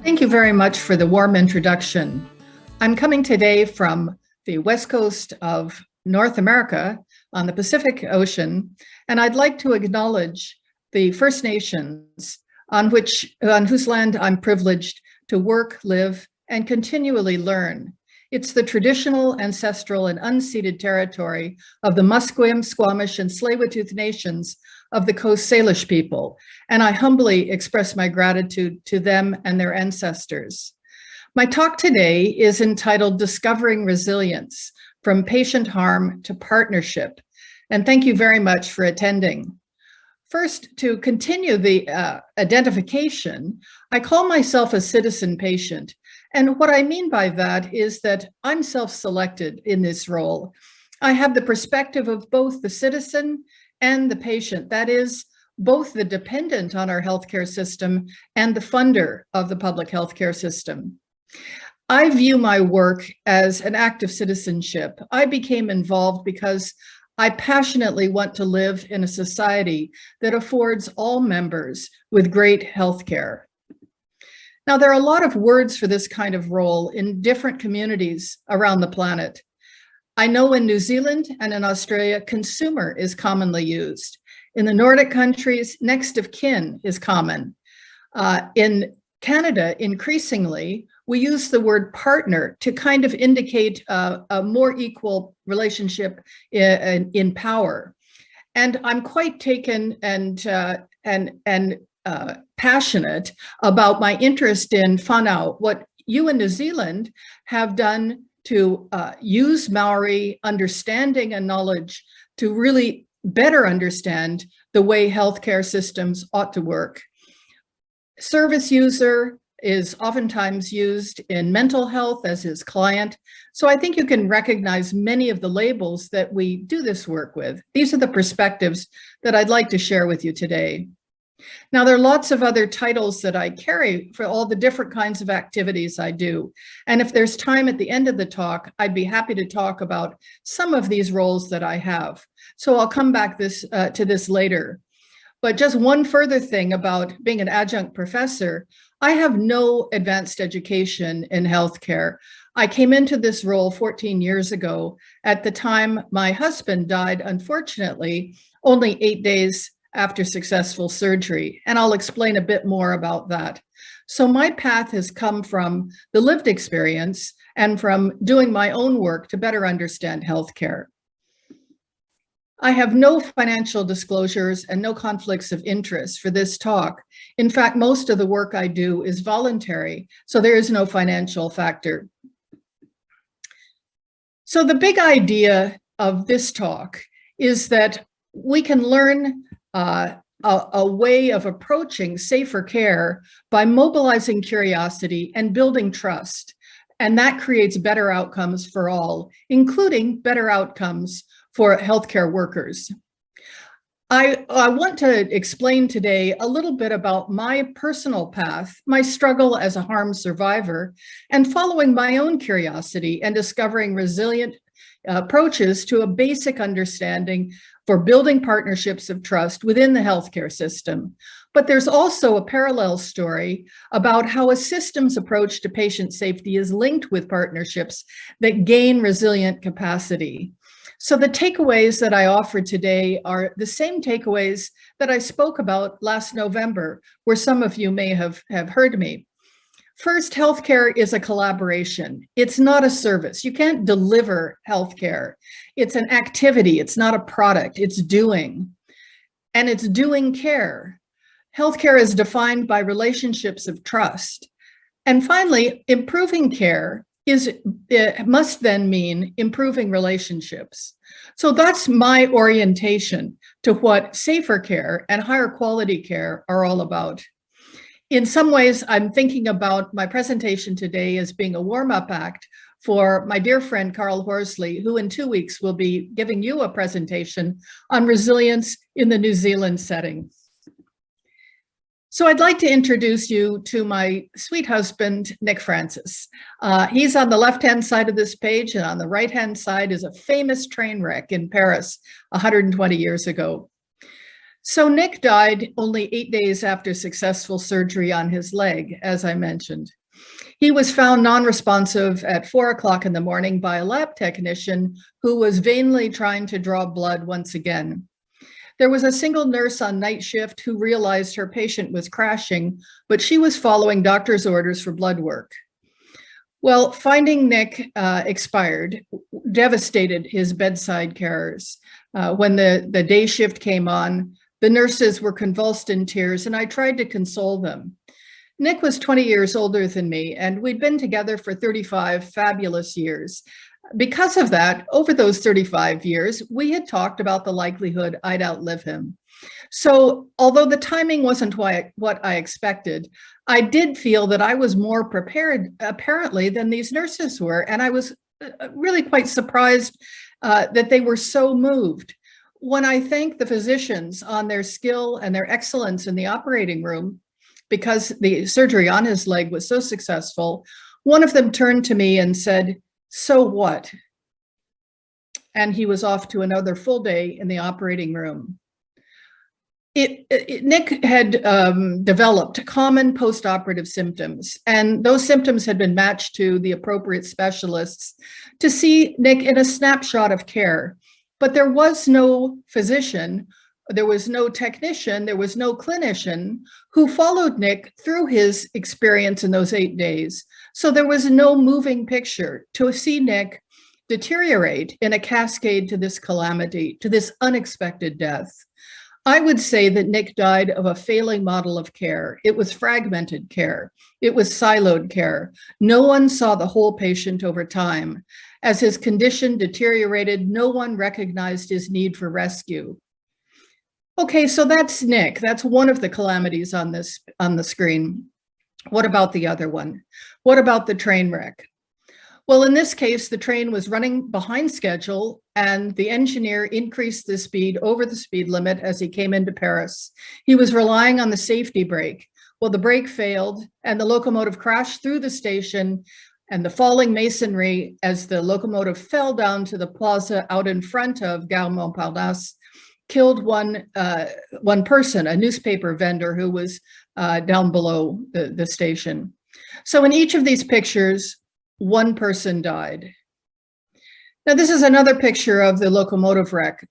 Thank you very much for the warm introduction. I'm coming today from the west coast of North America on the Pacific Ocean, and I'd like to acknowledge the First Nations on whose land I'm privileged to work, live, and continually learn. It's the traditional, ancestral, and unceded territory of the Musqueam, Squamish, and Tsleil-Waututh nations of the Coast Salish people, and I humbly express my gratitude to them and their ancestors. My talk today is entitled Discovering Resilience, From Patient Harm to Partnership, and thank you very much for attending. First, to continue the identification, I call myself a citizen patient, and what I mean by that is that I'm self-selected in this role. I have the perspective of both the citizen and the patient, that is, both the dependent on our healthcare system and the funder of the public healthcare system. I view my work as an act of citizenship. I became involved because I passionately want to live in a society that affords all members with great healthcare. Now, there are a lot of words for this kind of role in different communities around the planet. I know in New Zealand and in Australia, consumer is commonly used. In the Nordic countries, next of kin is common. In Canada, increasingly, we use the word partner to kind of indicate a more equal relationship in power. And I'm quite taken and passionate about my interest in whānau, what you in New Zealand have done to use Maori understanding and knowledge to really better understand the way healthcare systems ought to work. Service user is oftentimes used in mental health as his client. So I think you can recognize many of the labels that we do this work with. These are the perspectives that I'd like to share with you today. Now, there are lots of other titles that I carry for all the different kinds of activities I do. And if there's time at the end of the talk, I'd be happy to talk about some of these roles that I have. So I'll come back to this later. But just one further thing about being an adjunct professor, I have no advanced education in healthcare. I came into this role 14 years ago. At the time, my husband died, unfortunately, only 8 days after successful surgery, and I'll explain a bit more about that. So my path has come from the lived experience and from doing my own work to better understand healthcare. I have no financial disclosures and no conflicts of interest for this talk. In fact, most of the work I do is voluntary, so there is no financial factor. So the big idea of this talk is that we can learn a way of approaching safer care by mobilizing curiosity and building trust. And that creates better outcomes for all, including better outcomes for healthcare workers. I want to explain today a little bit about my personal path, my struggle as a harm survivor, and following my own curiosity and discovering resilient approaches to a basic understanding for building partnerships of trust within the healthcare system. But there's also a parallel story about how a systems approach to patient safety is linked with partnerships that gain resilient capacity. So the takeaways that I offer today are the same takeaways that I spoke about last November, where some of you may have heard me. First, healthcare is a collaboration. It's not a service. You can't deliver healthcare. It's an activity. It's not a product. It's doing. And it's doing care. Healthcare is defined by relationships of trust. And finally, improving care must then mean improving relationships. So that's my orientation to what safer care and higher quality care are all about. In some ways, I'm thinking about my presentation today as being a warm-up act for my dear friend, Carl Horsley, who in 2 weeks will be giving you a presentation on resilience in the New Zealand setting. So I'd like to introduce you to my sweet husband, Nick Francis. He's on the left-hand side of this page, and on the right-hand side is a famous train wreck in Paris 120 years ago. So Nick died only 8 days after successful surgery on his leg, as I mentioned. He was found non-responsive at 4 o'clock in the morning by a lab technician who was vainly trying to draw blood once again. There was a single nurse on night shift who realized her patient was crashing, but she was following doctor's orders for blood work. Well, finding Nick expired devastated his bedside carers. When the day shift came on, the nurses were convulsed in tears, and I tried to console them. Nick was 20 years older than me, and we'd been together for 35 fabulous years. Because of that, over those 35 years, we had talked about the likelihood I'd outlive him. So although the timing wasn't what I expected, I did feel that I was more prepared, apparently, than these nurses were. And I was really quite surprised that they were so moved. When I thanked the physicians on their skill and their excellence in the operating room, because the surgery on his leg was so successful, one of them turned to me and said, "So what?" And he was off to another full day in the operating room. Nick had developed common post-operative symptoms, and those symptoms had been matched to the appropriate specialists to see Nick in a snapshot of care. But there was no physician, there was no technician, there was no clinician who followed Nick through his experience in those 8 days. So there was no moving picture to see Nick deteriorate in a cascade to this calamity, to this unexpected death. I would say that Nick died of a failing model of care. It was fragmented care. It was siloed care. No one saw the whole patient over time. As his condition deteriorated, no one recognized his need for rescue. Okay, so that's Nick. That's one of the calamities on the screen. What about the other one? What about the train wreck? Well, in this case, the train was running behind schedule and the engineer increased the speed over the speed limit as he came into Paris. He was relying on the safety brake. Well, the brake failed and the locomotive crashed through the station, and the falling masonry as the locomotive fell down to the plaza out in front of Gare Montparnasse killed one person, a newspaper vendor who was down below the station. So in each of these pictures, one person died. Now, this is another picture of the locomotive wreck.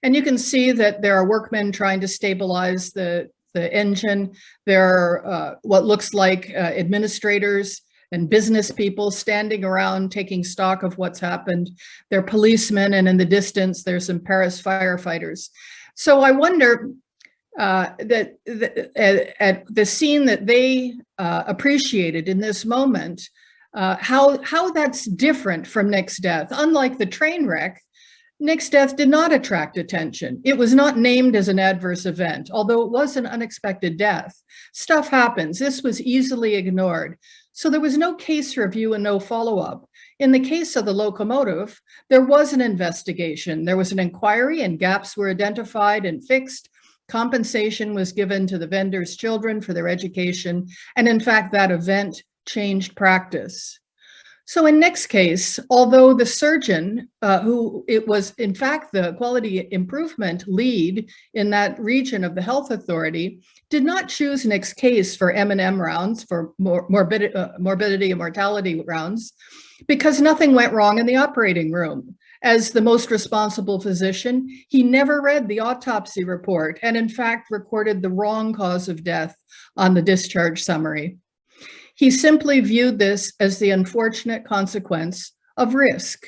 And you can see that there are workmen trying to stabilize the engine. There are what looks like administrators and business people standing around taking stock of what's happened. There are policemen, and in the distance, there's some Paris firefighters. So I wonder that at the scene that they appreciated in this moment, how that's different from Nick's death. Unlike the train wreck, Nick's death did not attract attention. It was not named as an adverse event, although it was an unexpected death. Stuff happens. This was easily ignored. So there was no case review and no follow-up. In the case of the locomotive, there was an investigation. There was an inquiry and gaps were identified and fixed. Compensation was given to the vendors' children for their education. And in fact, that event changed practice. So in Nick's case, although the surgeon, who it was in fact the quality improvement lead in that region of the health authority, did not choose Nick's case for M&M rounds, for morbidity and mortality rounds, because nothing went wrong in the operating room. As the most responsible physician, he never read the autopsy report and in fact recorded the wrong cause of death on the discharge summary. He simply viewed this as the unfortunate consequence of risk.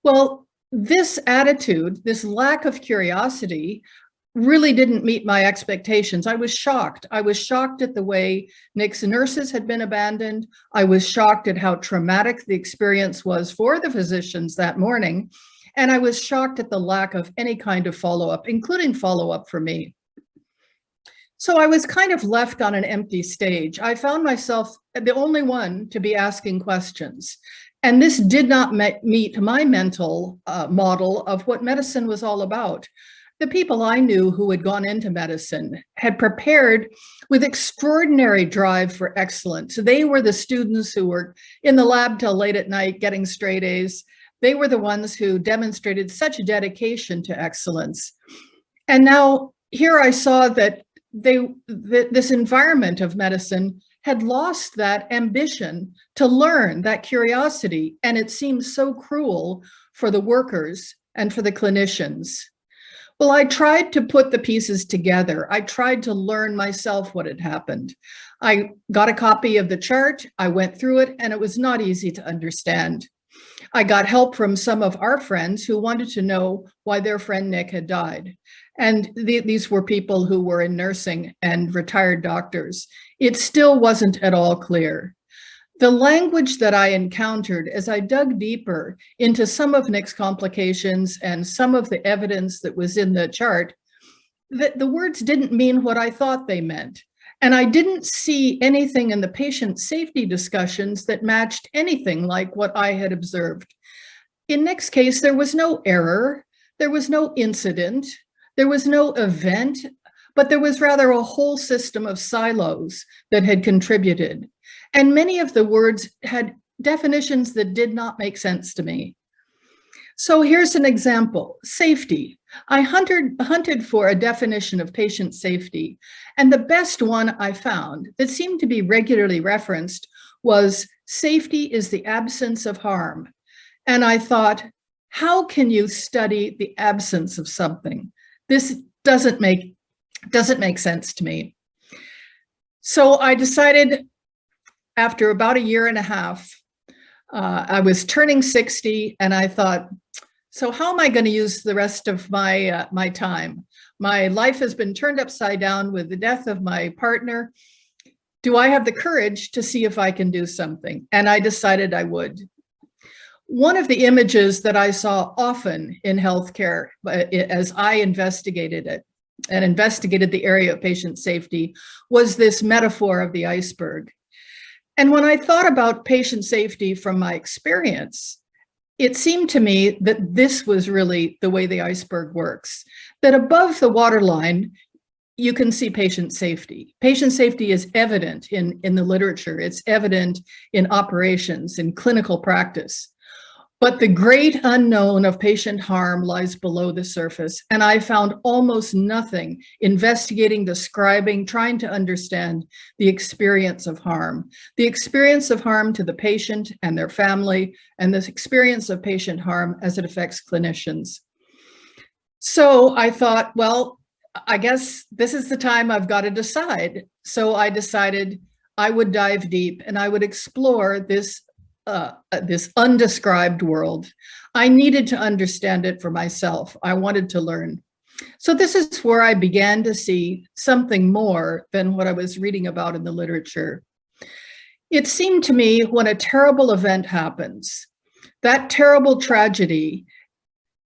Well, this attitude, this lack of curiosity, really didn't meet my expectations. I was shocked. I was shocked at the way Nick's nurses had been abandoned. I was shocked at how traumatic the experience was for the physicians that morning. And I was shocked at the lack of any kind of follow-up, including follow-up for me. So I was kind of left on an empty stage. I found myself the only one to be asking questions. And this did not meet my mental model of what medicine was all about. The people I knew who had gone into medicine had prepared with extraordinary drive for excellence. They were the students who were in the lab till late at night getting straight A's. They were the ones who demonstrated such dedication to excellence. And now here I saw that this environment of medicine had lost that ambition to learn, that curiosity, and it seemed so cruel for the workers and for the clinicians. Well, I tried to put the pieces together. I tried to learn myself what had happened. I got a copy of the chart, I went through it, and it was not easy to understand. I got help from some of our friends who wanted to know why their friend Nick had died. And these were people who were in nursing and retired doctors. It still wasn't at all clear. The language that I encountered as I dug deeper into some of Nick's complications and some of the evidence that was in the chart, that the words didn't mean what I thought they meant. And I didn't see anything in the patient safety discussions that matched anything like what I had observed. In Nick's case, there was no error, there was no incident, there was no event, but there was rather a whole system of silos that had contributed. And many of the words had definitions that did not make sense to me. So here's an example, safety. I hunted for a definition of patient safety, and the best one I found that seemed to be regularly referenced was safety is the absence of harm. And I thought, how can you study the absence of something? This doesn't make sense to me. So I decided after about a year and a half, I was turning 60, and I thought, so how am I going to use the rest of my time? My life has been turned upside down with the death of my partner. Do I have the courage to see if I can do something? And I decided I would. One of the images that I saw often in healthcare as I investigated it and investigated the area of patient safety was this metaphor of the iceberg. And when I thought about patient safety from my experience, it seemed to me that this was really the way the iceberg works, that above the waterline, you can see patient safety. Patient safety is evident in the literature. It's evident in operations, in clinical practice. But the great unknown of patient harm lies below the surface. And I found almost nothing investigating, describing, trying to understand the experience of harm. The experience of harm to the patient and their family, and the experience of patient harm as it affects clinicians. So I thought, well, I guess this is the time I've got to decide. So I decided I would dive deep and I would explore this undescribed world. I needed to understand it for myself. I wanted to learn. So this is where I began to see something more than what I was reading about in the literature. It seemed to me when a terrible event happens, that terrible tragedy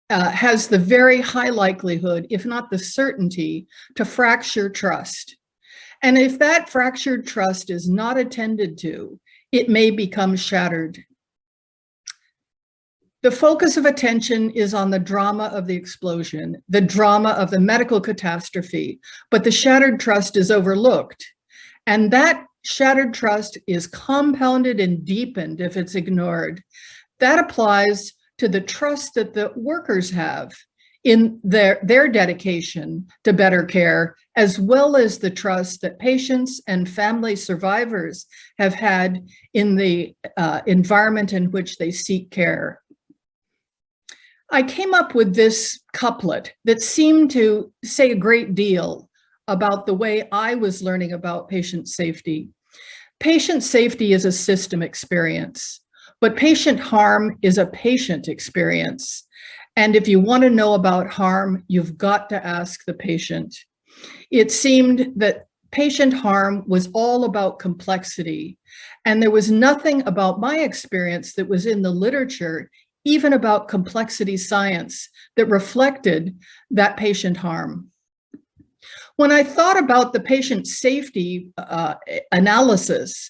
has the very high likelihood, if not the certainty, to fracture trust. And if that fractured trust is not attended to, it may become shattered. The focus of attention is on the drama of the explosion, the drama of the medical catastrophe, but the shattered trust is overlooked. And that shattered trust is compounded and deepened if it's ignored. That applies to the trust that the workers have in their dedication to better care, as well as the trust that patients and family survivors have had in the environment in which they seek care. I came up with this couplet that seemed to say a great deal about the way I was learning about patient safety. Patient safety is a system experience, but patient harm is a patient experience. And if you want to know about harm, you've got to ask the patient. It seemed that patient harm was all about complexity. And there was nothing about my experience that was in the literature, even about complexity science, that reflected that patient harm. When I thought about the patient safety analysis,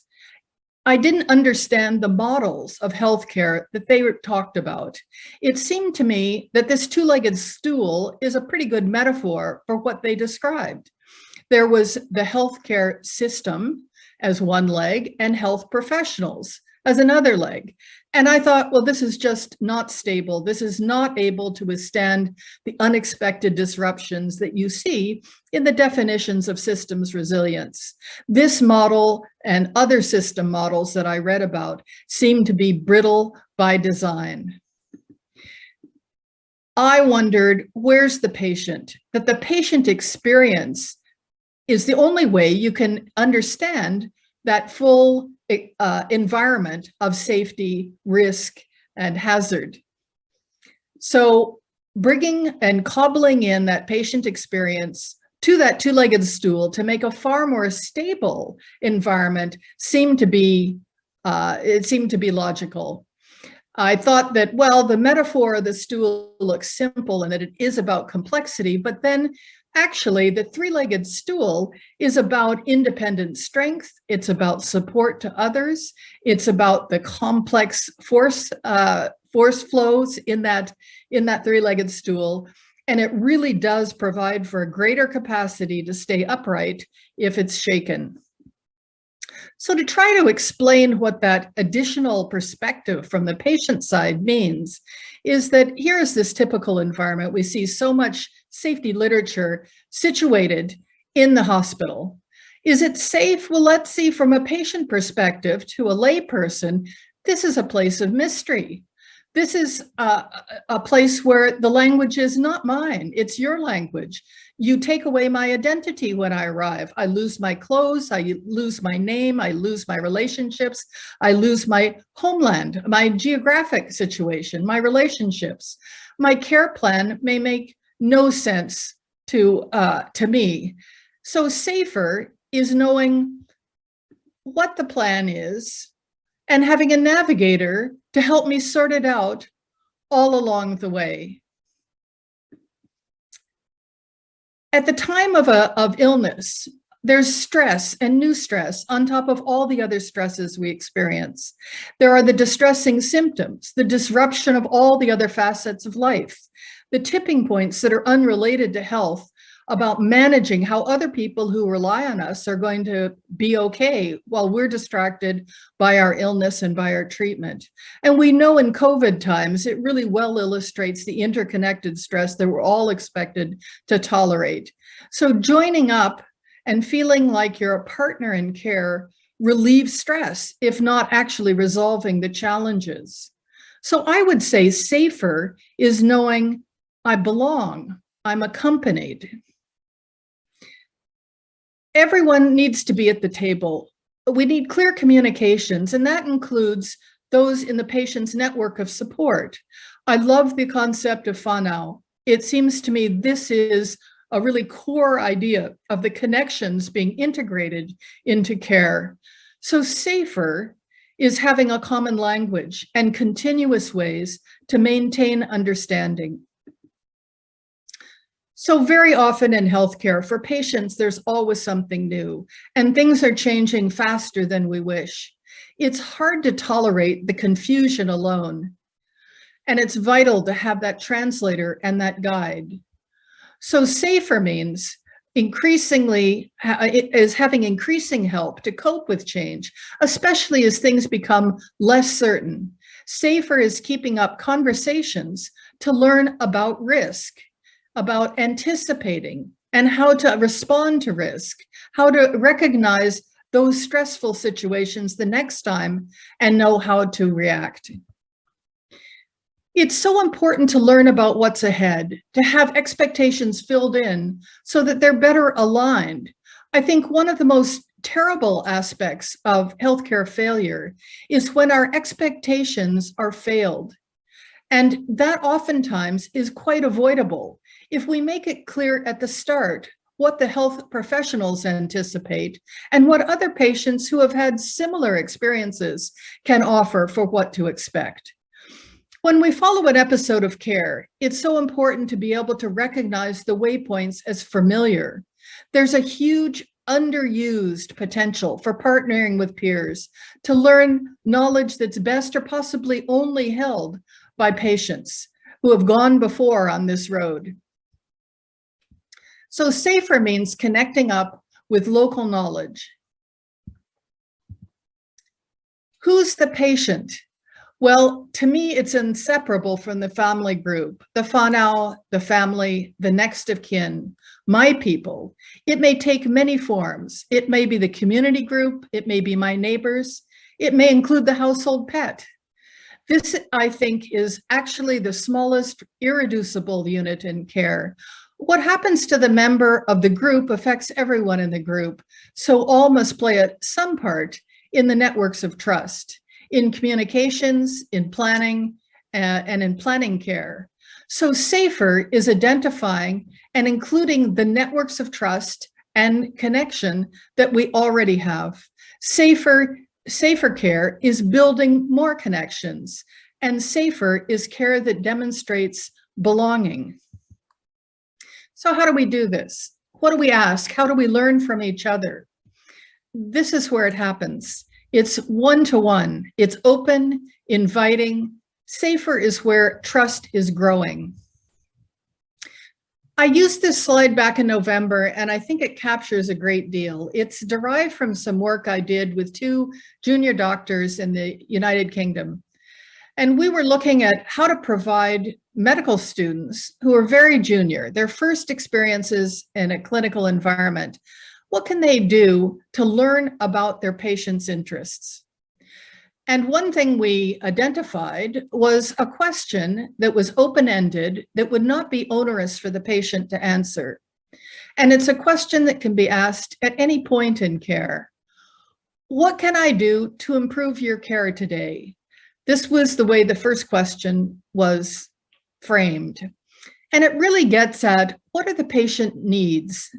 I didn't understand the models of healthcare that they talked about. It seemed to me that this two-legged stool is a pretty good metaphor for what they described. There was the healthcare system as one leg and health professionals as another leg. And I thought, well, this is just not stable. This is not able to withstand the unexpected disruptions that you see in the definitions of systems resilience. This model and other system models that I read about seem to be brittle by design. I wondered, where's the patient? That the patient experience is the only way you can understand that full environment of safety, risk, and hazard. So bringing and cobbling in that patient experience to that two-legged stool to make a far more stable environment seemed to be logical. I thought that, well, the metaphor of the stool looks simple and that it is about complexity, but then actually the three-legged stool is about independent strength. It's about support to others. It's about the complex force flows in that three-legged stool. And it really does provide for a greater capacity to stay upright if it's shaken. So to try to explain what that additional perspective from the patient side means is that here is this typical environment. We see so much safety literature situated in the hospital. Is it safe? Well, let's see, from a patient perspective to a lay person, this is a place of mystery. This is a place where the language is not mine, it's your language. You take away my identity when I arrive. I lose my clothes, I lose my name, I lose my relationships, I lose my homeland, my geographic situation, my relationships. My care plan may make no sense to me. So safer is knowing what the plan is and having a navigator to help me sort it out all along the way. At the time of illness, there's stress and new stress on top of all the other stresses we experience. There are the distressing symptoms, the disruption of all the other facets of life, the tipping points that are unrelated to health about managing how other people who rely on us are going to be okay while we're distracted by our illness and by our treatment. And we know in COVID times, it really well illustrates the interconnected stress that we're all expected to tolerate. So joining up and feeling like you're a partner in care relieves stress, if not actually resolving the challenges. So I would say safer is knowing I belong, I'm accompanied. Everyone needs to be at the table. We need clear communications, and that includes those in the patient's network of support. I love the concept of whānau. It seems to me this is a really core idea of the connections being integrated into care. So safer is having a common language and continuous ways to maintain understanding. So very often in healthcare, for patients, there's always something new, and things are changing faster than we wish. It's hard to tolerate the confusion alone, and it's vital to have that translator and that guide. So safer means increasingly is having increasing help to cope with change, especially as things become less certain. Safer is keeping up conversations to learn about risk, about anticipating and how to respond to risk, how to recognize those stressful situations the next time and know how to react. It's so important to learn about what's ahead, to have expectations filled in so that they're better aligned. I think one of the most terrible aspects of healthcare failure is when our expectations are failed. And that oftentimes is quite avoidable if we make it clear at the start what the health professionals anticipate and what other patients who have had similar experiences can offer for what to expect. When we follow an episode of care, it's so important to be able to recognize the waypoints as familiar. There's a huge underused potential for partnering with peers to learn knowledge that's best or possibly only held by patients who have gone before on this road. So safer means connecting up with local knowledge. Who's the patient? Well, to me, it's inseparable from the family group, the whānau, the family, the next of kin, my people. It may take many forms. It may be the community group. It may be my neighbors. It may include the household pet. This, I think, is actually the smallest irreducible unit in care. What happens to the member of the group affects everyone in the group. So all must play some part in the networks of trust, in communications, in planning, and in planning care. So SAFER is identifying and including the networks of trust and connection that we already have. SAFER care is building more connections, and SAFER is care that demonstrates belonging. So how do we do this? What do we ask? How do we learn from each other? This is where it happens. It's one-to-one. It's open, inviting. SAFER is where trust is growing. I used this slide back in November, and I think it captures a great deal. It's derived from some work I did with 2 junior doctors in the United Kingdom. And we were looking at how to provide medical students who are very junior, their first experiences in a clinical environment. What can they do to learn about their patients' interests? And one thing we identified was a question that was open-ended that would not be onerous for the patient to answer. And it's a question that can be asked at any point in care. What can I do to improve your care today? This was the way the first question was framed. And it really gets at what are the patient needs?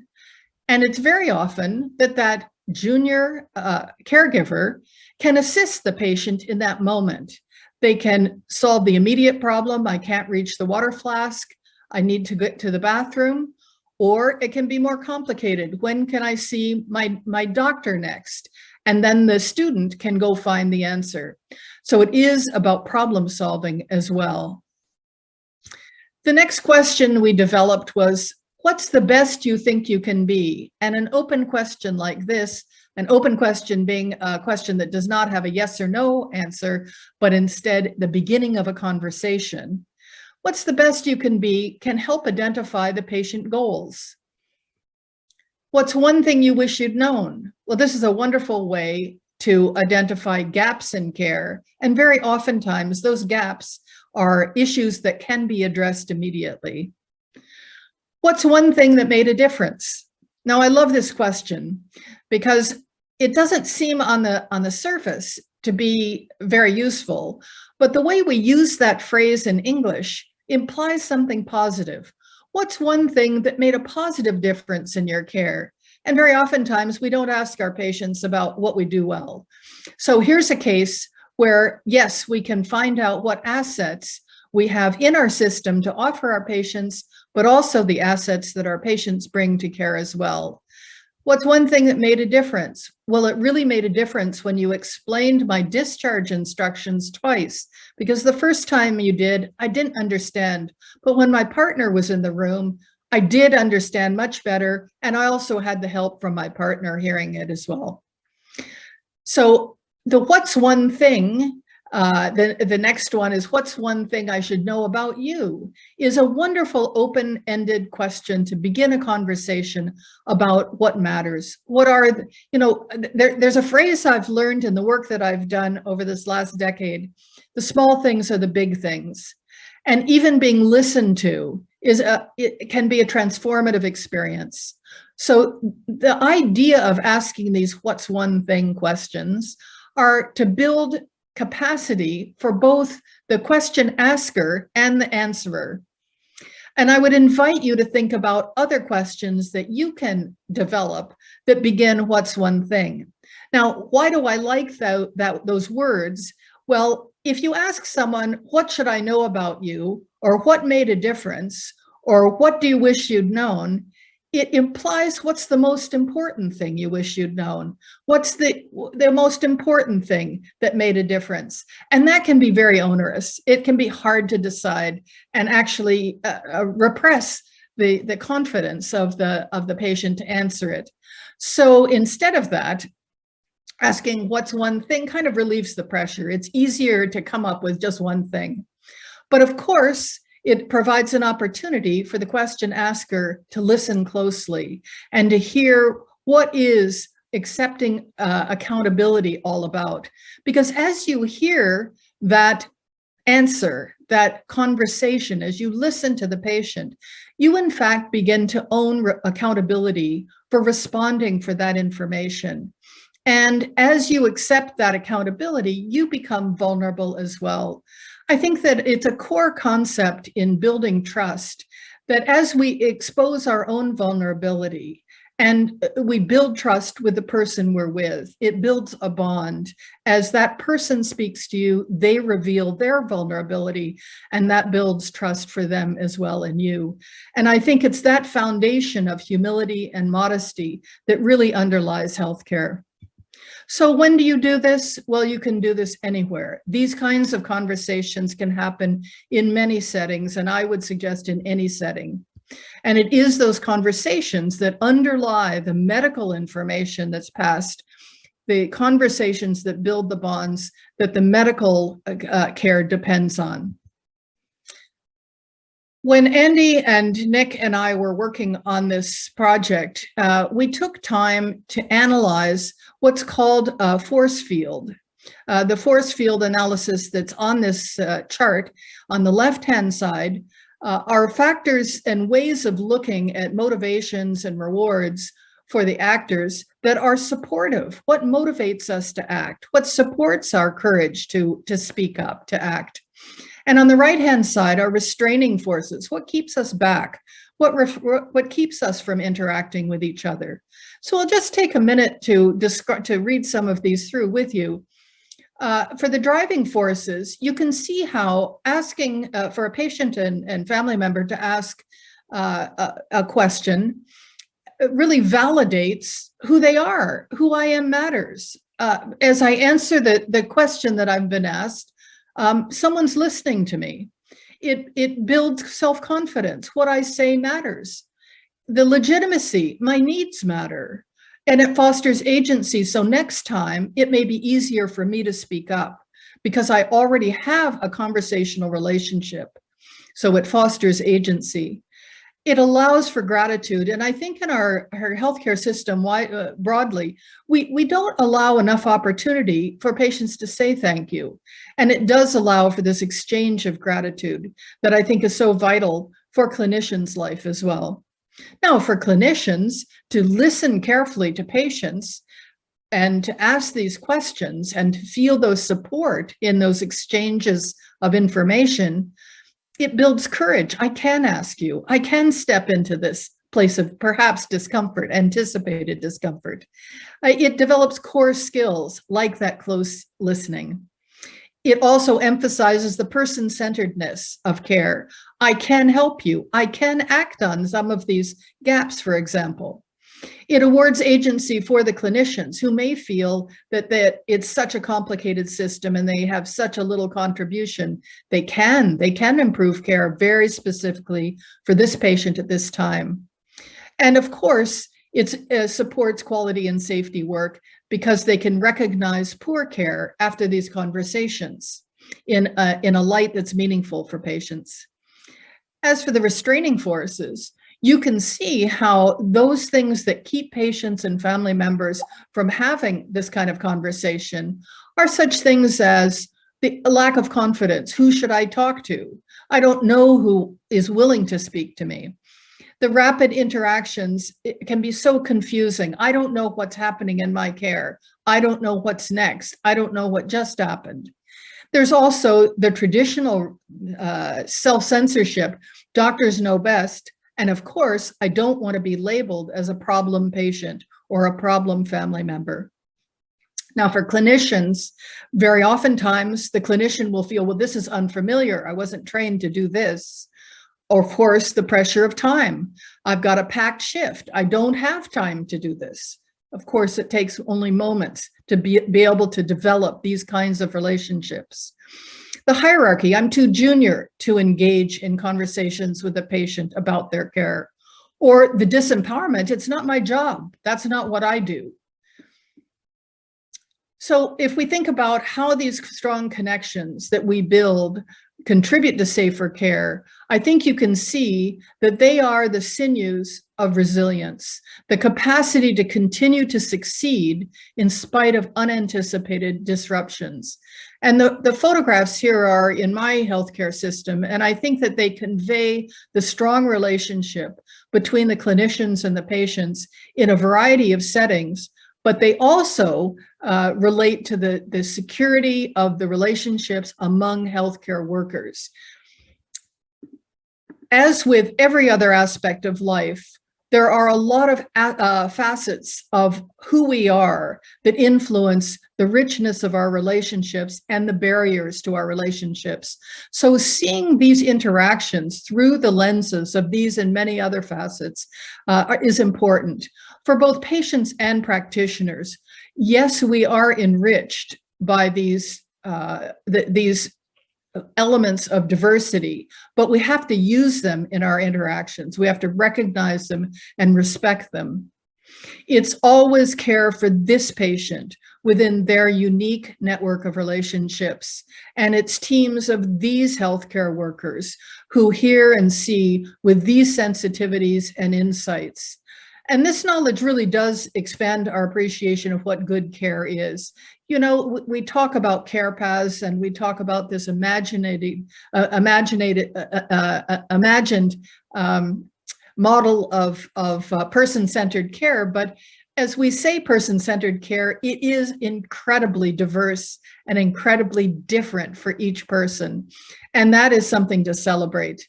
And it's very often that junior caregiver can assist the patient in that moment. They can solve the immediate problem. I can't reach the water flask. I need to get to the bathroom. Or it can be more complicated. When can I see my doctor next? And then the student can go find the answer. So it is about problem solving as well. The next question we developed was, what's the best you think you can be? And an open question like this, an open question being a question that does not have a yes or no answer, but instead the beginning of a conversation. What's the best you can be can help identify the patient goals. What's one thing you wish you'd known? Well, this is a wonderful way to identify gaps in care. And very oftentimes those gaps are issues that can be addressed immediately. What's one thing that made a difference? Now, I love this question because it doesn't seem on the surface to be very useful, but the way we use that phrase in English implies something positive. What's one thing that made a positive difference in your care? And very oftentimes we don't ask our patients about what we do well. So here's a case where, yes, we can find out what assets we have in our system to offer our patients, but also the assets that our patients bring to care as well. What's one thing that made a difference? Well, it really made a difference when you explained my discharge instructions twice, because the first time you did, I didn't understand. But when my partner was in the room, I did understand much better. And I also had the help from my partner hearing it as well. So the what's one thing, the next one is what's one thing I should know about you, is a wonderful open-ended question to begin a conversation about what matters. What are, there's a phrase I've learned in the work that I've done over this last decade. The small things are the big things. And even being listened to it can be a transformative experience. So the idea of asking these what's one thing questions are to build capacity for both the question asker and the answerer. And I would invite you to think about other questions that you can develop that begin what's one thing. Now, why do I like those words? Well, if you ask someone, what should I know about you? Or what made a difference? Or what do you wish you'd known? It implies what's the most important thing you wish you'd known? What's the most important thing that made a difference? And that can be very onerous. It can be hard to decide and actually repress the confidence of the patient to answer it. So instead of that, Asking what's one thing kind of relieves the pressure. It's easier to come up with just one thing. But of course, it provides an opportunity for the question asker to listen closely and to hear what is accepting accountability all about. Because as you hear that answer, that conversation, as you listen to the patient, you in fact begin to own accountability for responding for that information. And as you accept that accountability, you become vulnerable as well. I think that it's a core concept in building trust that as we expose our own vulnerability and we build trust with the person we're with, it builds a bond. As that person speaks to you, they reveal their vulnerability, and that builds trust for them as well in you. And I think it's that foundation of humility and modesty that really underlies healthcare. So when do you do this? Well, you can do this anywhere. These kinds of conversations can happen in many settings, and I would suggest in any setting. And it is those conversations that underlie the medical information that's passed, the conversations that build the bonds that the medical care depends on. When Andy and Nick and I were working on this project, we took time to analyze what's called a force field. The force field analysis that's on this chart on the left-hand side are factors and ways of looking at motivations and rewards for the actors that are supportive. What motivates us to act? What supports our courage to speak up, to act? And on the right-hand side are restraining forces. What keeps us back? What keeps us from interacting with each other? So I'll just take a minute to read some of these through with you. For the driving forces, you can see how asking for a patient and family member to ask a question really validates who they are. Who I am matters. As I answer the question that I've been asked, someone's listening to me. It builds self-confidence. What I say matters. The legitimacy, my needs matter. And it fosters agency. So next time, it may be easier for me to speak up because I already have a conversational relationship. So it fosters agency. It allows for gratitude. And I think in our healthcare system broadly, we don't allow enough opportunity for patients to say thank you. And it does allow for this exchange of gratitude that I think is so vital for clinicians' life as well. Now, for clinicians to listen carefully to patients and to ask these questions and to feel those support in those exchanges of information, it builds courage. I can ask you. I can step into this place of perhaps discomfort, anticipated discomfort. It develops core skills like that close listening. It also emphasizes the person-centeredness of care. I can help you. I can act on some of these gaps, for example. It awards agency for the clinicians who may feel that it's such a complicated system and they have such a little contribution. They can improve care very specifically for this patient at this time. And of course, it supports quality and safety work because they can recognize poor care after these conversations in a light that's meaningful for patients. As for the restraining forces, you can see how those things that keep patients and family members from having this kind of conversation are such things as the lack of confidence. Who should I talk to? I don't know who is willing to speak to me. The rapid interactions, it can be so confusing. I don't know what's happening in my care. I don't know what's next. I don't know what just happened. There's also the traditional self-censorship. Doctors know best. And of course, I don't want to be labeled as a problem patient or a problem family member. Now, for clinicians, very oftentimes the clinician will feel, well, this is unfamiliar. I wasn't trained to do this. Of course, the pressure of time. I've got a packed shift. I don't have time to do this. Of course, it takes only moments to be able to develop these kinds of relationships. The hierarchy, I'm too junior to engage in conversations with a patient about their care. Or the disempowerment, it's not my job. That's not what I do. So if we think about how these strong connections that we build contribute to safer care, I think you can see that they are the sinews of resilience, the capacity to continue to succeed in spite of unanticipated disruptions. And the photographs here are in my healthcare system, and I think that they convey the strong relationship between the clinicians and the patients in a variety of settings, but they also relate to the security of the relationships among healthcare workers. As with every other aspect of life, there are a lot of facets of who we are that influence the richness of our relationships and the barriers to our relationships. So seeing these interactions through the lenses of these and many other facets is important for both patients and practitioners. Yes, we are enriched by these elements of diversity, but we have to use them in our interactions. We have to recognize them and respect them. It's always care for this patient within their unique network of relationships. And it's teams of these healthcare workers who hear and see with these sensitivities and insights. And this knowledge really does expand our appreciation of what good care is. You know, we talk about care paths and we talk about this imagined model of person-centered care, but as we say person-centered care, it is incredibly diverse and incredibly different for each person. And that is something to celebrate.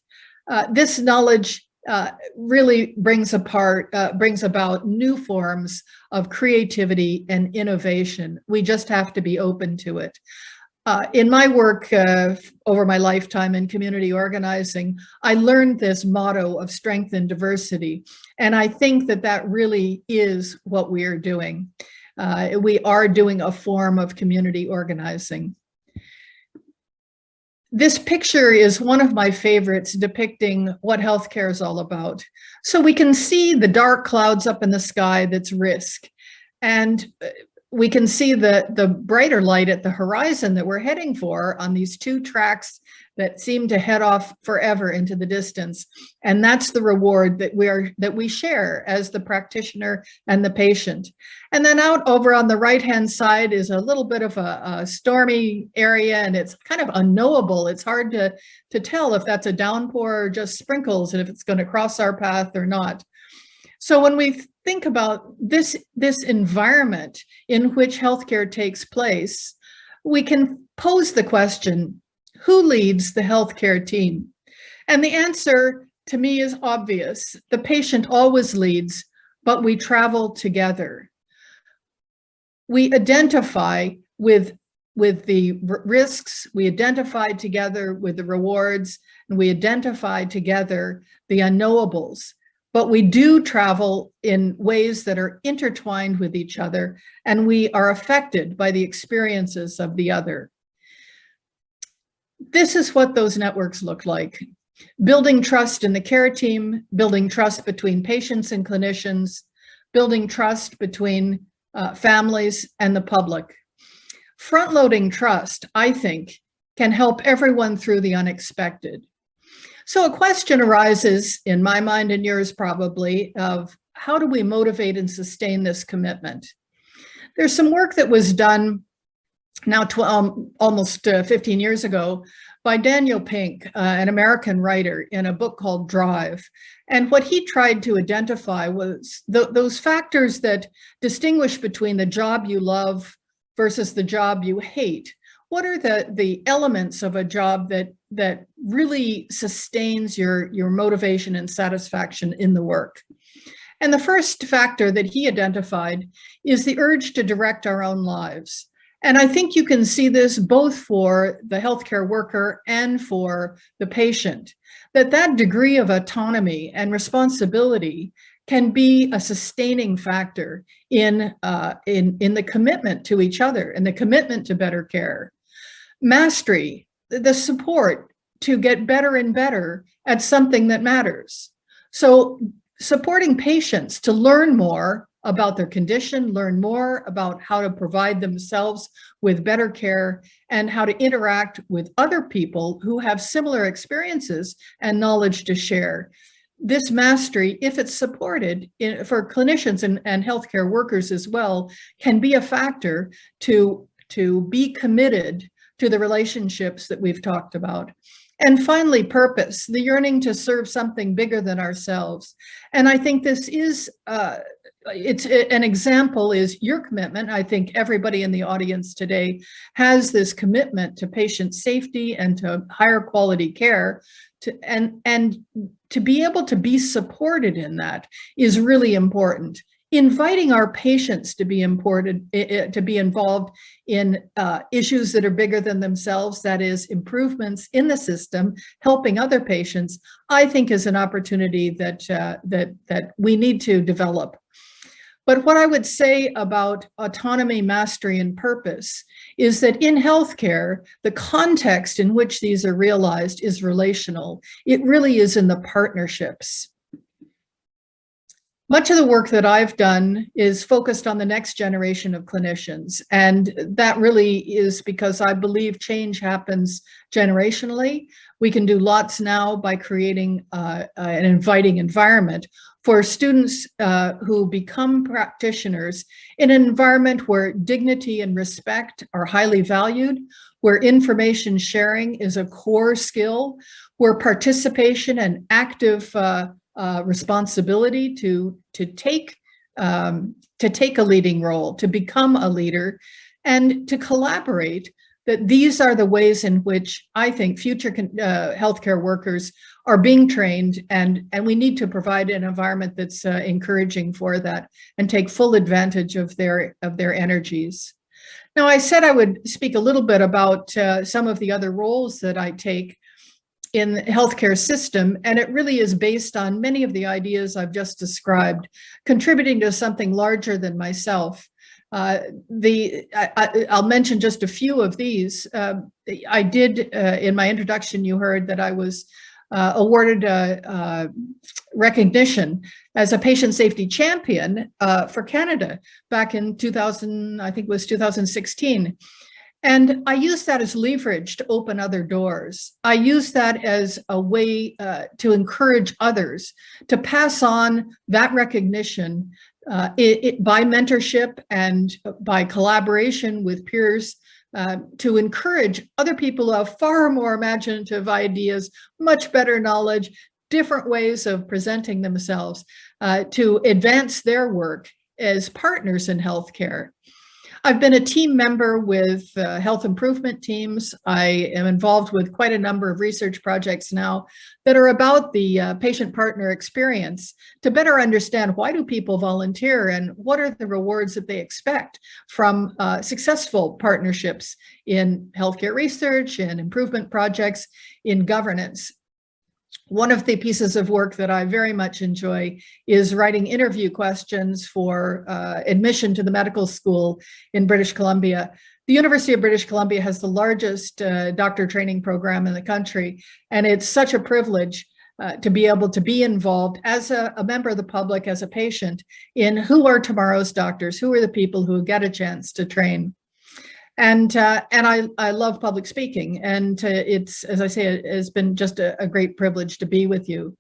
This knowledge really brings about new forms of creativity and innovation. We just have to be open to it. In my work over my lifetime in community organizing, I learned this motto of strength and diversity. And I think that that really is what we are doing. We are doing a form of community organizing. This picture is one of my favorites depicting what healthcare is all about. So we can see the dark clouds up in the sky, that's risk. And we can see the brighter light at the horizon that we're heading for on these two tracks that seem to head off forever into the distance. And that's the reward that we share as the practitioner and the patient. And then out over on the right-hand side is a little bit of a stormy area, and it's kind of unknowable. It's hard to tell if that's a downpour or just sprinkles and if it's going to cross our path or not. So when we think about this environment in which healthcare takes place, we can pose the question, who leads the healthcare team? And the answer to me is obvious. The patient always leads, but we travel together. We identify with the risks, we identify together with the rewards, and we identify together the unknowables. But we do travel in ways that are intertwined with each other, and we are affected by the experiences of the other. This is what those networks look like. Building trust in the care team, building trust between patients and clinicians, building trust between families and the public. Front-loading trust, I think, can help everyone through the unexpected. So a question arises in my mind and yours probably of how do we motivate and sustain this commitment? There's some work that was done now almost 15 years ago by Daniel Pink, an American writer, in a book called Drive. And what he tried to identify was those factors that distinguish between the job you love versus the job you hate. What are the elements of a job that really sustains your motivation and satisfaction in the work? And the first factor that he identified is the urge to direct our own lives. And I think you can see this both for the healthcare worker and for the patient, that degree of autonomy and responsibility can be a sustaining factor in the commitment to each other and the commitment to better care. Mastery, the support to get better and better at something that matters. So supporting patients to learn more about their condition, learn more about how to provide themselves with better care, and how to interact with other people who have similar experiences and knowledge to share. This mastery, if it's supported for clinicians and healthcare workers as well, can be a factor to be committed to the relationships that we've talked about. And finally, purpose, the yearning to serve something bigger than ourselves. And I think this is, an example is your commitment. I think everybody in the audience today has this commitment to patient safety and to higher quality care. And to be able to be supported in that is really important. Inviting our patients to be involved in issues that are bigger than themselves, that is improvements in the system, helping other patients, I think is an opportunity that we need to develop. But what I would say about autonomy, mastery, and purpose is that in healthcare, the context in which these are realized is relational. It really is in the partnerships. Much of the work that I've done is focused on the next generation of clinicians. And that really is because I believe change happens generationally. We can do lots now by creating an inviting environment for students who become practitioners in an environment where dignity and respect are highly valued, where information sharing is a core skill, where participation and active responsibility to take a leading role, to become a leader, and to collaborate, that these are the ways in which I think future healthcare workers are being trained, and we need to provide an environment that's encouraging for that and take full advantage of their energies. Now, I said I would speak a little bit about some of the other roles that I take in the healthcare system, and it really is based on many of the ideas I've just described, contributing to something larger than myself. I'll mention just a few of these. I did, in my introduction, you heard that I was awarded recognition as a patient safety champion for Canada back in 2000, I think it was 2016. And I use that as leverage to open other doors. I use that as a way to encourage others to pass on that recognition by mentorship and by collaboration with peers, to encourage other people who have far more imaginative ideas, much better knowledge, different ways of presenting themselves, to advance their work as partners in healthcare. I've been a team member with health improvement teams. I am involved with quite a number of research projects now that are about the patient partner experience, to better understand why do people volunteer and what are the rewards that they expect from successful partnerships in healthcare research and improvement projects in governance. One of the pieces of work that I very much enjoy is writing interview questions for admission to the medical school in British Columbia. The University of British Columbia has the largest doctor training program in the country, and it's such a privilege to be able to be involved as a member of the public, as a patient, in who are tomorrow's doctors, who are the people who get a chance to train. And I love public speaking, and it's, as I say, it has been just a great privilege to be with you.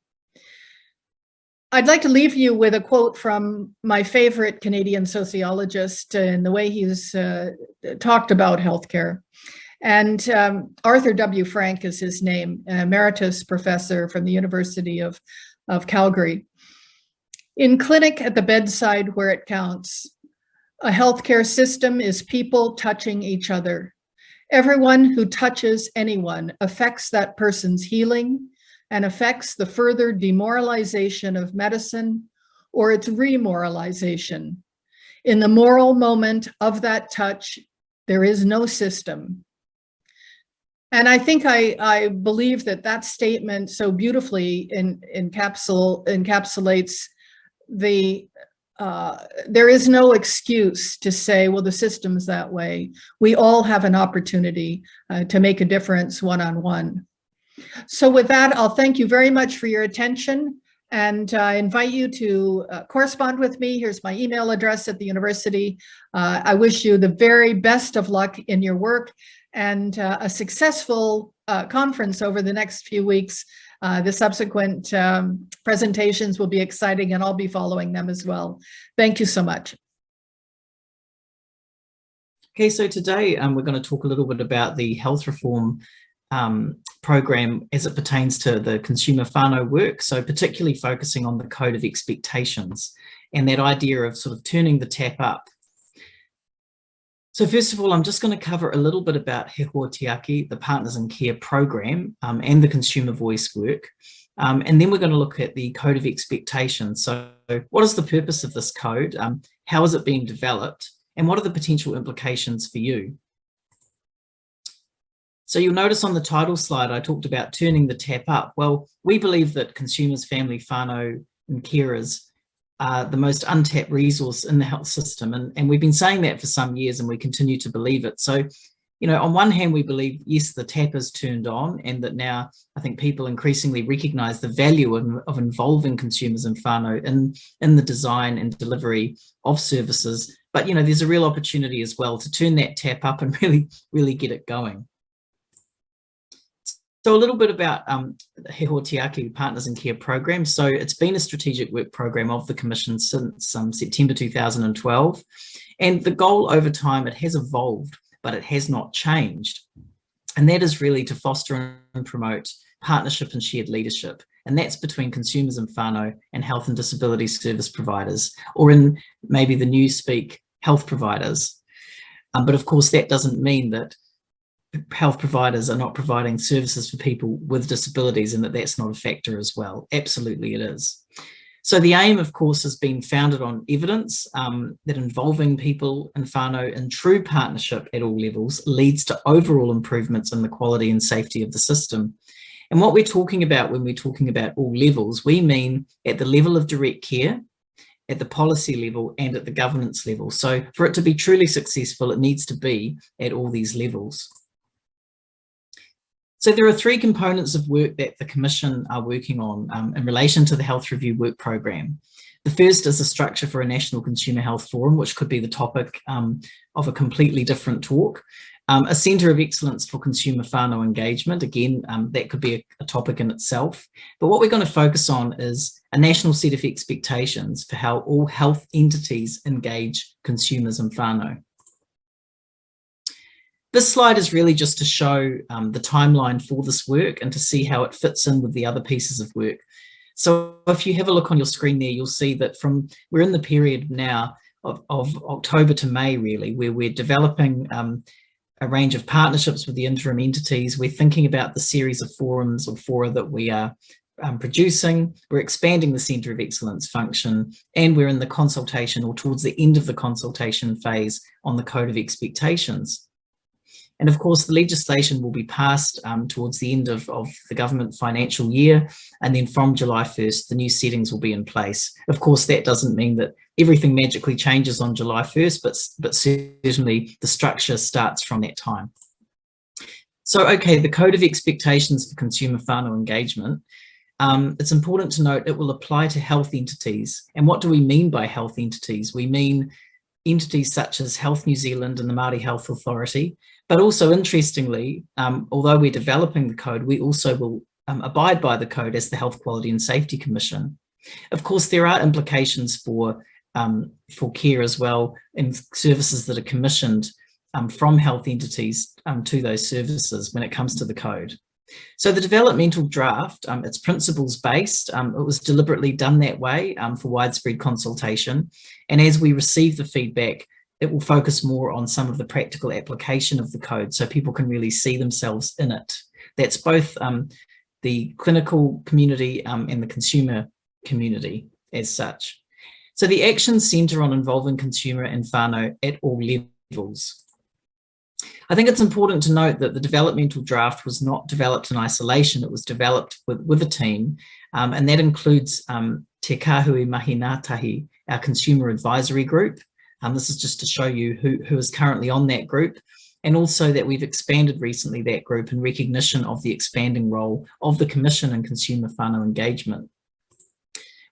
I'd like to leave you with a quote from my favorite Canadian sociologist and the way he's talked about healthcare. And Arthur W. Frank is his name, emeritus professor from the University of Calgary. In clinic at the bedside where it counts, a healthcare system is people touching each other. Everyone who touches anyone affects that person's healing and affects the further demoralization of medicine or its remoralization. In the moral moment of that touch, there is no system. And I think I believe that statement so beautifully encapsulates there is no excuse to say, well, the system's that way. We all have an opportunity to make a difference one-on-one. So with that, I'll thank you very much for your attention. and I invite you to correspond with me. Here's my email address at the university. I wish you the very best of luck in your work and a successful conference over the next few weeks. The subsequent presentations will be exciting, and I'll be following them as well. Thank you so much. Okay, so today we're going to talk a little bit about the health reform program as it pertains to the consumer whānau work, so particularly focusing on the code of expectations and that idea of sort of turning the tap up. So first of all, I'm just going to cover a little bit about He Hoa Te Aki, the Partners in Care program, and the consumer voice work. And then we're going to look at the code of expectations. So what is the purpose of this code? How is it being developed? And what are the potential implications for you? So you'll notice on the title slide, I talked about turning the tap up. Well, we believe that consumers, family, whānau, and carers are the most untapped resource in the health system. And we've been saying that for some years, and we continue to believe it. So, you know, on one hand, we believe, yes, the tap is turned on, and that now I think people increasingly recognise the value of involving consumers and whānau in the design and delivery of services. But, you know, there's a real opportunity as well to turn that tap up and really get it going. So a little bit about He Hoa Te Aki Partners in Care program. So it's been a strategic work program of the Commission since September 2012. And the goal over time, it has evolved, but it has not changed. And that is really to foster and promote partnership and shared leadership. And that's between consumers and whānau and health and disability service providers, or in maybe the new speak, health providers. But of course, that doesn't mean that health providers are not providing services for people with disabilities, and that's not a factor as well. Absolutely it is. So the aim, of course, has been founded on evidence that involving people and whānau in true partnership at all levels leads to overall improvements in the quality and safety of the system. And what we're talking about when we're talking about all levels, we mean at the level of direct care, at the policy level, and at the governance level. So for it to be truly successful, it needs to be at all these levels. So there are three components of work that the Commission are working on in relation to the Health Review Work Programme. The first is a structure for a National Consumer Health Forum, which could be the topic of a completely different talk. A Centre of Excellence for Consumer whānau Engagement, again, that could be a topic in itself. But what we're going to focus on is a national set of expectations for how all health entities engage consumers and whānau. This slide is really just to show the timeline for this work and to see how it fits in with the other pieces of work. So if you have a look on your screen there, you'll see that we're in the period now of October to May, really, where we're developing a range of partnerships with the interim entities. We're thinking about the series of forums or fora that we are producing. We're expanding the Centre of Excellence function, and we're in the consultation, or towards the end of the consultation phase, on the Code of Expectations. And of course, the legislation will be passed towards the end of the government financial year. And then from July 1st, the new settings will be in place. Of course, that doesn't mean that everything magically changes on July 1st, but certainly the structure starts from that time. So, okay, the Code of Expectations for Consumer whānau Engagement. It's important to note it will apply to health entities. And what do we mean by health entities? We mean entities such as Health New Zealand and the Māori Health Authority. But also, interestingly, although we're developing the code, we also will abide by the code as the Health Quality and Safety Commission. Of course, there are implications for care as well, in services that are commissioned from health entities to those services when it comes to the code. So the developmental draft, it's principles based. It was deliberately done that way for widespread consultation. And as we receive the feedback, it will focus more on some of the practical application of the code so people can really see themselves in it. That's both the clinical community and the consumer community as such. So the actions centre on involving consumer and whānau at all levels. I think it's important to note that the developmental draft was not developed in isolation. It was developed with a team, and that includes Te Kāhui Mahi Ngātahi, our consumer advisory group. This is just to show you who is currently on that group, and also that we've expanded recently that group in recognition of the expanding role of the Commission in consumer whānau engagement.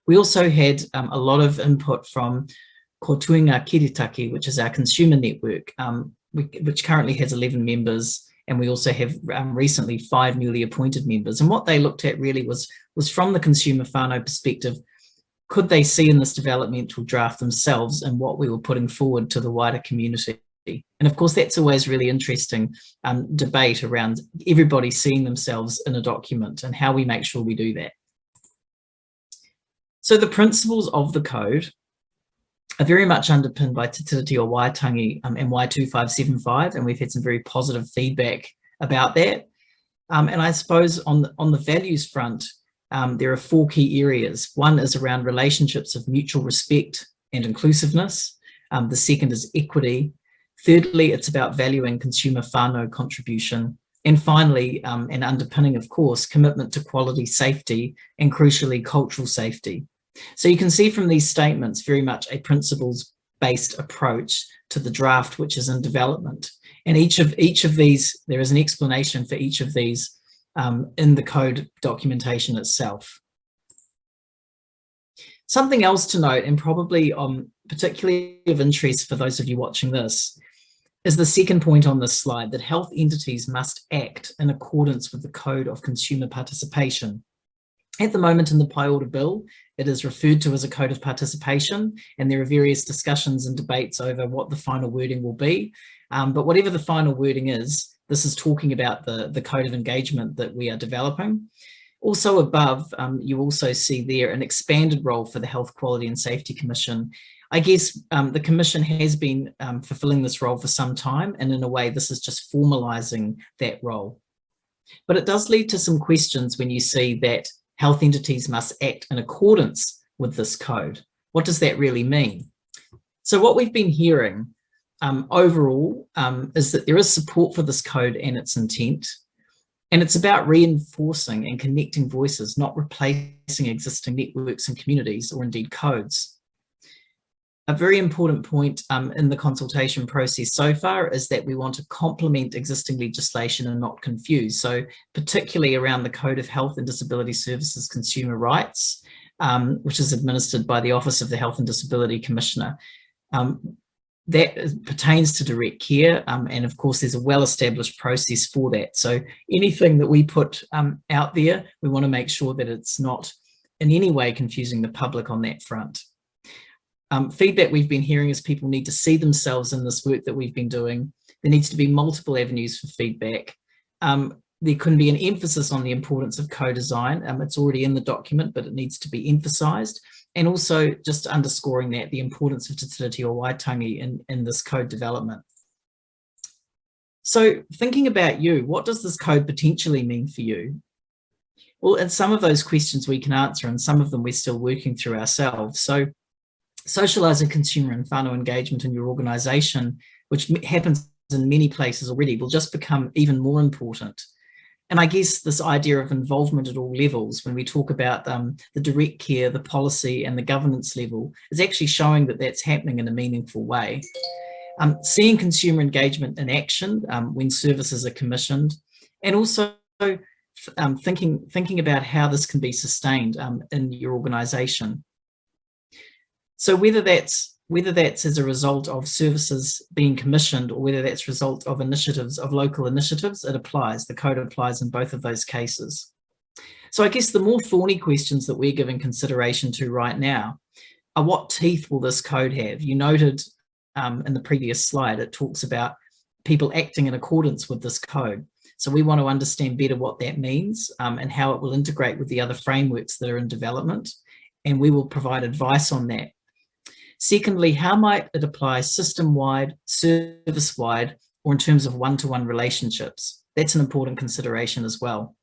We also had a lot of input from Kotuinga Kiritaki, which is our consumer network, which currently has 11 members. And we also have recently 5 newly appointed members. And what they looked at really was from the consumer whānau perspective, could they see in this developmental draft themselves and what we were putting forward to the wider community? And of course, that's always really interesting debate around everybody seeing themselves in a document and how we make sure we do that. So the principles of the code are very much underpinned by Te Tiriti o Waitangi and Y2575, and we've had some very positive feedback about that. And I suppose on the values front, there are 4 key areas. One is around relationships of mutual respect and inclusiveness. The second is equity. Thirdly, it's about valuing consumer whānau contribution. And finally, and underpinning, of course, commitment to quality, safety, and crucially, cultural safety. So you can see from these statements very much a principles-based approach to the draft, which is in development. And each of these, there is an explanation for each of these in the code documentation itself. Something else to note, and probably particularly of interest for those of you watching this, is the second point on this slide, that health entities must act in accordance with the Code of Consumer Participation. At the moment in the Pai Order Bill, it is referred to as a Code of Participation, and there are various discussions and debates over what the final wording will be. But whatever the final wording is, this is talking about the Code of Engagement that we are developing. Also above, you also see there an expanded role for the Health Quality and Safety Commission. I guess the Commission has been fulfilling this role for some time, and in a way this is just formalising that role. But it does lead to some questions when you see that health entities must act in accordance with this code. What does that really mean? So what we've been hearing overall is that there is support for this code and its intent, and it's about reinforcing and connecting voices, not replacing existing networks and communities or indeed codes. A very important point in the consultation process so far is that we want to complement existing legislation and not confuse. So particularly around the Code of Health and Disability Services Consumer Rights, which is administered by the Office of the Health and Disability Commissioner. That pertains to direct care, and of course there's a well-established process for that. So anything that we put out there, we want to make sure that it's not in any way confusing the public on that front. Feedback we've been hearing is people need to see themselves in this work that we've been doing. There needs to be multiple avenues for feedback. There can be an emphasis on the importance of co-design. It's already in the document, but it needs to be emphasised. And also just underscoring that, the importance of Te Tiriti o Waitangi in this code development. So thinking about you, what does this code potentially mean for you? Well, and some of those questions we can answer, and some of them we're still working through ourselves. So socialising consumer and whānau engagement in your organisation, which happens in many places already, will just become even more important. And I guess this idea of involvement at all levels, when we talk about the direct care, the policy and the governance level, is actually showing that that's happening in a meaningful way. Seeing consumer engagement in action when services are commissioned, and also thinking about how this can be sustained in your organisation. So whether that's as a result of services being commissioned or whether that's a result of initiatives, of local initiatives, it applies. The code applies in both of those cases. So I guess the more thorny questions that we're giving consideration to right now are, what teeth will this code have? You noted in the previous slide, it talks about people acting in accordance with this code. So we want to understand better what that means and how it will integrate with the other frameworks that are in development, and we will provide advice on that. Secondly, how might it apply system-wide, service-wide, or in terms of one-to-one relationships? That's an important consideration as well.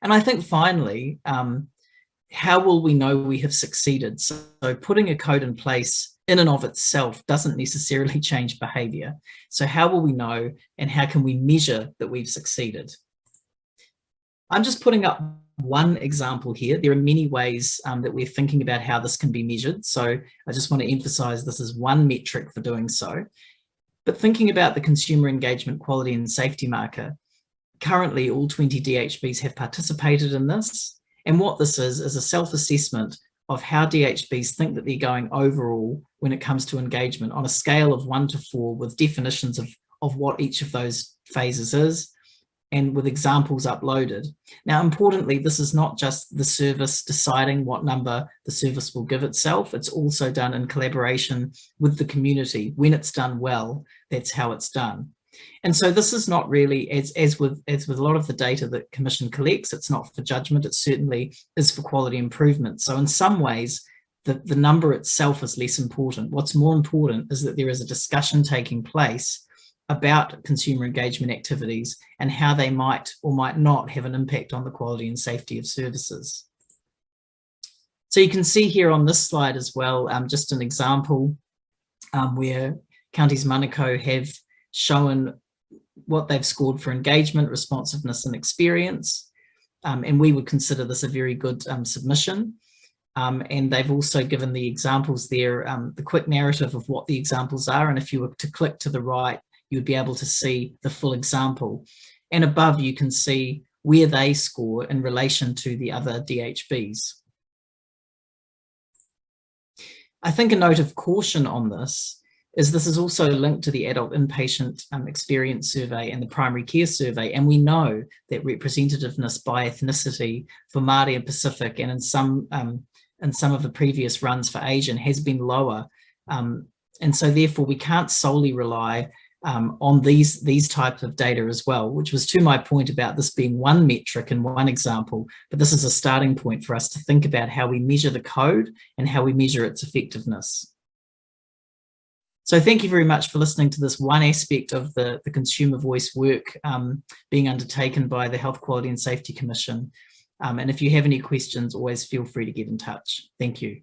And I think finally, how will we know we have succeeded? So putting a code in place in and of itself doesn't necessarily change behaviour. So how will we know, and how can we measure that we've succeeded? I'm just putting up one example here. There are many ways that we're thinking about how this can be measured. So I just want to emphasize this is one metric for doing so. But thinking about the consumer engagement quality and safety marker, currently all 20 DHBs have participated in this. And what this is a self-assessment of how DHBs think that they're going overall when it comes to engagement on a scale of 1 to 4, with definitions of what each of those phases is, and with examples uploaded. Now, importantly, this is not just the service deciding what number the service will give itself. It's also done in collaboration with the community. When it's done well, that's how it's done. And so this is not really, as with a lot of the data that Commission collects, it's not for judgment, it certainly is for quality improvement. So in some ways, the number itself is less important. What's more important is that there is a discussion taking place about consumer engagement activities and how they might or might not have an impact on the quality and safety of services. So you can see here on this slide as well, just an example where Counties Manukau have shown what they've scored for engagement, responsiveness and experience. And we would consider this a very good submission. And they've also given the examples there, the quick narrative of what the examples are. And if you were to click to the right, you'd be able to see the full example. And above, you can see where they score in relation to the other DHBs. I think a note of caution on this is also linked to the adult inpatient experience survey and the primary care survey. And we know that representativeness by ethnicity for Māori and Pacific, and in some of the previous runs for Asian, has been lower. And so therefore we can't solely rely on these types of data as well, which was to my point about this being one metric and one example, but this is a starting point for us to think about how we measure the code and how we measure its effectiveness. So thank you very much for listening to this one aspect of the consumer voice work being undertaken by the Health Quality and Safety Commission. And if you have any questions, always feel free to get in touch. Thank you.